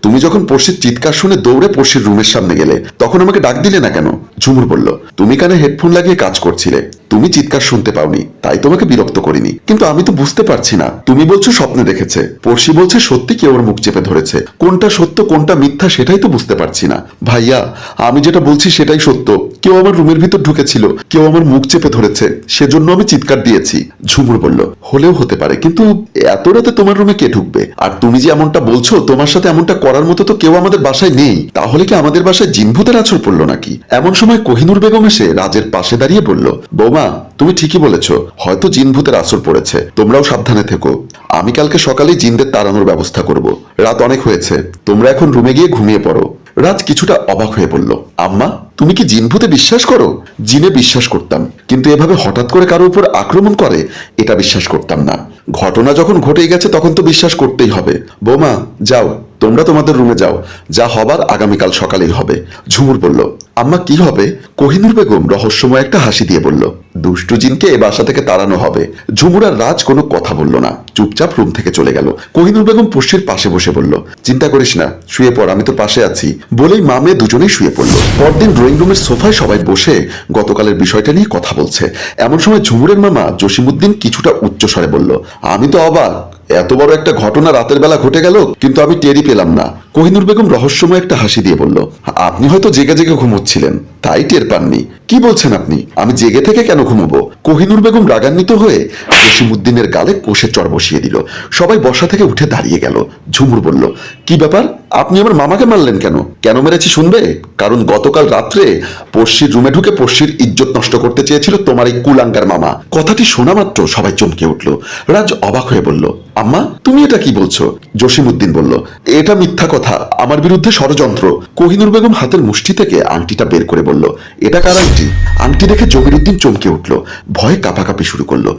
তুমি যখন পড়শির চিৎকার শুনে দৌড়ে পড়শির রুমের সামনে গেলে তখন আমাকে ডাক দিলে না কেন? ঝুমুর বলল, তুমি কানে হেডফোন লাগিয়ে কাজ করছিলে, তুমি চিৎকার শুনতে পাওনি, তাই তোমাকে বিরক্ত করিনি। কিন্তু আমি তো বুঝতে পারছি না, তুমি বলছো স্বপ্নে দেখেছে, পড়শি বলছে সত্যি কেউ ওর মুখ চেপে ধরেছে। কোনটা সত্য কোনটা মিথ্যা সেটাই তো বুঝতে পারছি না। ভাইয়া, আমি যেটা বলছি সেটাই সত্য। কেউ আমার রুমের ভিতর ঢুকেছিল, কেউ আমার মুখ চেপে ধরেছে, সেজন্য আমি চিৎকার দিয়েছি। ঝুমুর বলল, হলেও হতে পারে, কিন্তু এত রাতে তোমার রুমে কে ঢুকবে? আর তুমি যে এমনটা বলছো, তোমার সাথে এমনটা করার মতো তো কেউ আমাদের বাসায় নেই। তাহলে কি আমাদের বাসায় জিনভূতের আছর পড়লো নাকি? এমন সময় কোহিনূর বেগম এসে রাজের পাশে দাঁড়িয়ে বলল, বৌমা, তুমি ঠিকই বলেছ, হয়তো জিনভূতের আছর পড়েছে। তোমরাও সাবধানে থেকো। আমি কালকে সকালেই জিনদের তাড়ানোর ব্যবস্থা করব। রাত অনেক হয়েছে, তোমরা এখন রুমে গিয়ে ঘুমিয়ে পড়ো। রাজ কিছুটা অবাক হয়ে বলল, আম্মা, তুমি কি জিনভূতে বিশ্বাস করো? জিনে বিশ্বাস করতাম, কিন্তু এভাবে হঠাৎ করে কারো উপর আক্রমণ করে এটা বিশ্বাস করতাম না। ঘটনা যখন ঘটে গেছে তখন তো বিশ্বাস করতেই হবে। বৌমা, যাও, তোমরা তোমাদের রুমে যাও, যা হবার আগামীকাল সকালেই হবে। ঝুমুর বলল, আম্মা, কি হবে? কোহিনূর বেগম রহস্যময় একটা হাসি দিয়ে বলল, দুষ্টু জিনকে এ বাসা থেকে তাড়ানো হবে। ঝুমুর আর রাজ কোনো কথা বলল না, চুপচাপ রুম থেকে চলে গেল। কোহিনূর বেগম পড়শির পাশে বসে বলল, চিন্তা করিস না, শুয়ে পড়, আমি তো পাশে আছি। বলেই মা মেয়ে দুজনেই শুয়ে পড়ল। পরদিন ড্রয়িং রুমের সোফায় সবাই বসে গতকালের বিষয়টা নিয়ে কথা বলছে। এমন সময় ঝুমুরের মামা জসিমউদ্দিন কিছুটা উচ্চস্বরে বলল, আমি তো অবাক, এত বড় একটা ঘটনা রাতের বেলা ঘটে গেল, কিন্তু আমি টেরই পেলাম না। কোহিনূর বেগম রহস্যময় একটা হাসি দিয়ে বলল, আপনি হয়তো জেগে জেগে ঘুমোচ্ছিলেন, তাই টের পাননি। কি বলছেন আপনি? আমি জেগে থেকে কেন ঘুমোবো? কোহিনূর বেগম রাগান্বিত হয়ে জসিমউদ্দিনের গালে কষে চড় বসিয়ে দিল। সবাই বসা থেকে উঠে দাঁড়িয়ে গেল। ঝুমুর বলল, কি ব্যাপার, আপনি আমার মামাকে মারলেন কেন? কেন মেরেছি শুনবে? কারণ গতকাল রাত্রে পড়শির রুমে ঢুকে পড়শির ইজ্জত নষ্ট করতে চেয়েছিল তোমার এই কুলাঙ্গার মামা। কথাটি শোনা মাত্র সবাই চমকে উঠল। রাজ অবাক হয়ে বলল, আম্মা, তুমি এটা কি বলছো? জসিমউদ্দিন বলল, এটা মিথ্যা কথা, আমার বিরুদ্ধে ষড়যন্ত্র। কোহিনূর বেগম হাতের মুষ্টি থেকে আংটিটা বের করে বলল, এটা কার আংটি? আংটি দেখে জমিরুদ্দিন চমকে উঠল, ভয়ে কাঁপাকাঁপি শুরু করলো।